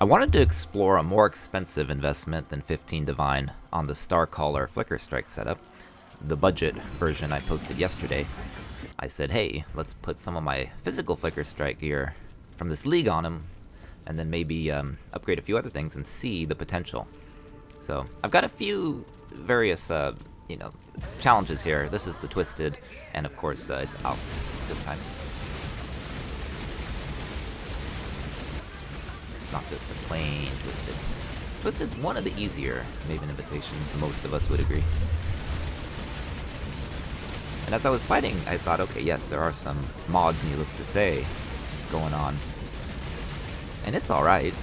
I wanted to explore a more expensive investment than 15 Divine on the Starfall Flicker Strike setup. The budget version I posted yesterday. I said, hey, let's put some of my physical Flicker Strike gear from this league on him, and then maybe upgrade a few other things and see the potential. So I've got a few various, challenges here. This is the Twisted, and of course it's out this time. It's not just a plain Twisted. Twisted's one of the easier Maven invitations, most of us would agree. And as I was fighting, I thought, okay, yes, there are some mods, needless to say, going on. And it's alright.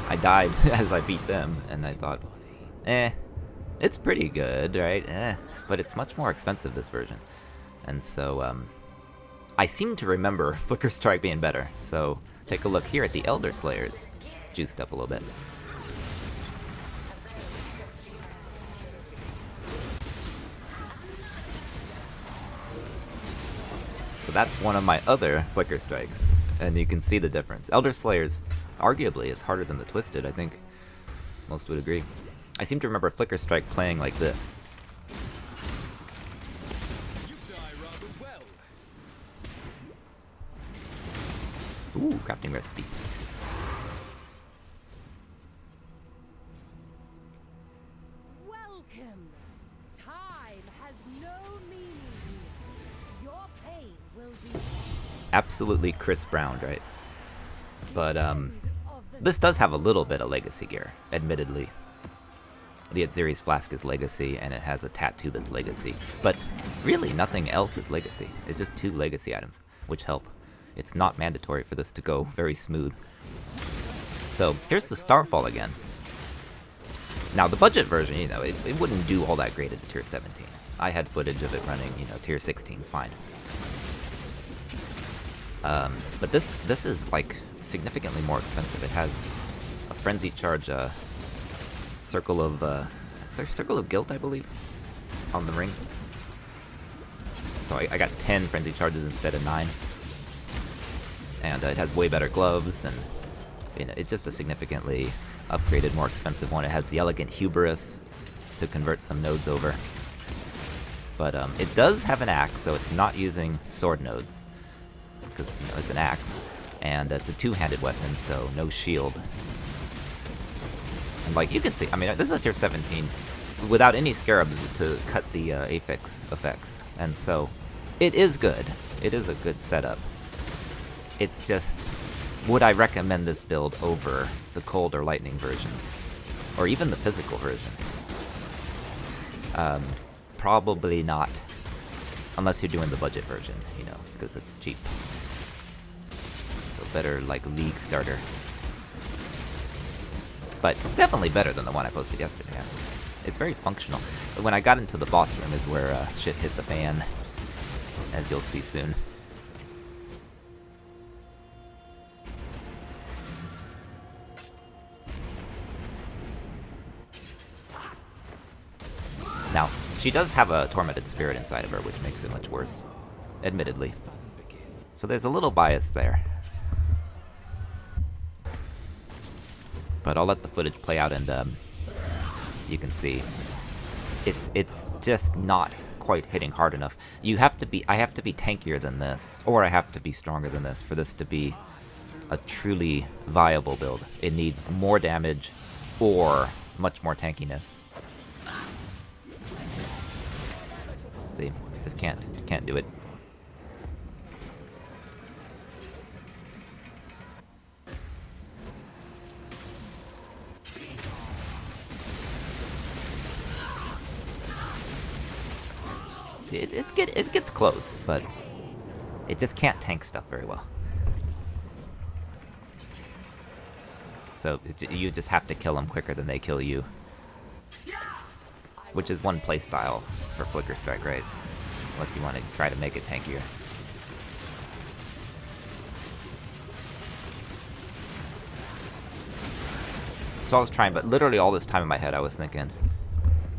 I died as I beat them, and I thought, it's pretty good, right? But it's much more expensive, this version. And so, I seem to remember Flicker Strike being better. So, take a look here at the Elder Slayers. Juiced up a little bit. So that's one of my other Flicker Strikes, and you can see the difference. Elder Slayers, arguably, is harder than the Twisted, I think. Most would agree. I seem to remember Flicker Strike playing like this. Ooh, crafting recipe. Welcome. Time has no meaning here. Your pain will be Absolutely Chris Brown, right? But this does have a little bit of legacy gear, admittedly. The Atziri's Flask is legacy, and it has a tattoo that's legacy. But really, nothing else is legacy. It's just 2 legacy items, which help. It's not mandatory for this to go very smooth. So here's the Starfall again. Now the budget version, it wouldn't do all that great at tier 17. I had footage of it running, tier 16's fine. But this is like significantly more expensive. It has a frenzy charge, circle of guilt, I believe, on the ring. So I got 10 frenzy charges instead of 9. And it has way better gloves, and it's just a significantly upgraded, more expensive one. It has the Elegant Hubris to convert some nodes over. But it does have an axe, so it's not using sword nodes, because it's an axe. And it's a 2-handed weapon, so no shield. And like you can see, this is a tier 17 without any scarabs to cut the affix effects. And so it is good. It is a good setup. It's just, would I recommend this build over the cold or lightning versions? Or even the physical version? Probably not. Unless you're doing the budget version, because it's cheap. So better like League starter. But definitely better than the one I posted yesterday. It's very functional. When I got into the boss room is where shit hit the fan, as you'll see soon. Now, she does have a Tormented Spirit inside of her, which makes it much worse, admittedly. So there's a little bias there. But I'll let the footage play out, and you can see it's just not quite hitting hard enough. I have to be tankier than this, or I have to be stronger than this for this to be a truly viable build. It needs more damage or much more tankiness. See, just can't do it. It gets close, but it just can't tank stuff very well. So you just have to kill them quicker than they kill you. Which is one playstyle for Flicker Strike, right? Unless you want to try to make it tankier. So I was trying, but literally all this time in my head I was thinking,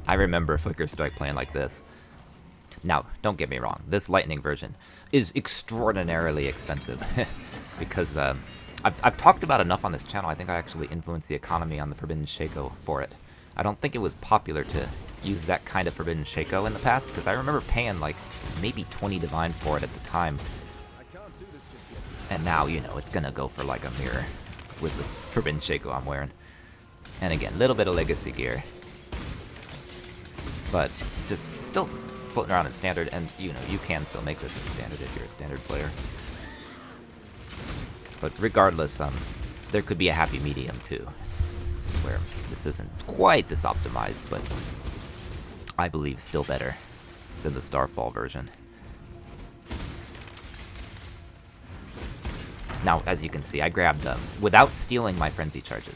I remember Flicker Strike playing like this. Now, don't get me wrong, this Lightning version is extraordinarily expensive. Because I've talked about enough on this channel. I think I actually influenced the economy on the Forbidden Shaco for it. I don't think it was popular to use that kind of Forbidden Shaco in the past, because I remember paying like maybe 20 Divine for it at the time. And now, you know, it's gonna go for like a mirror with the Forbidden Shaco I'm wearing. And again, a little bit of legacy gear. But just still floating around in standard, and you know, you can still make this in standard if you're a standard player. But regardless, there could be a happy medium too, where this isn't quite this optimized, but I believe still better than the Starfall version. Now, as you can see, I grabbed, without stealing my Frenzy charges,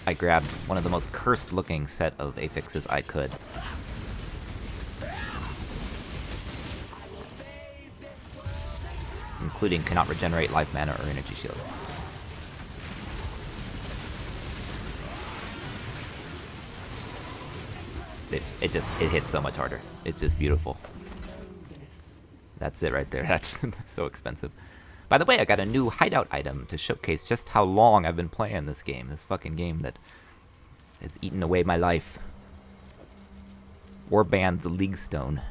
I grabbed one of the most cursed-looking set of affixes I could. Including cannot regenerate life mana or energy shield. It hits so much harder. It's just beautiful. That's it right there. That's so expensive. By the way, I got a new hideout item to showcase just how long I've been playing this game. This fucking game that has eaten away my life. Warband the League Stone.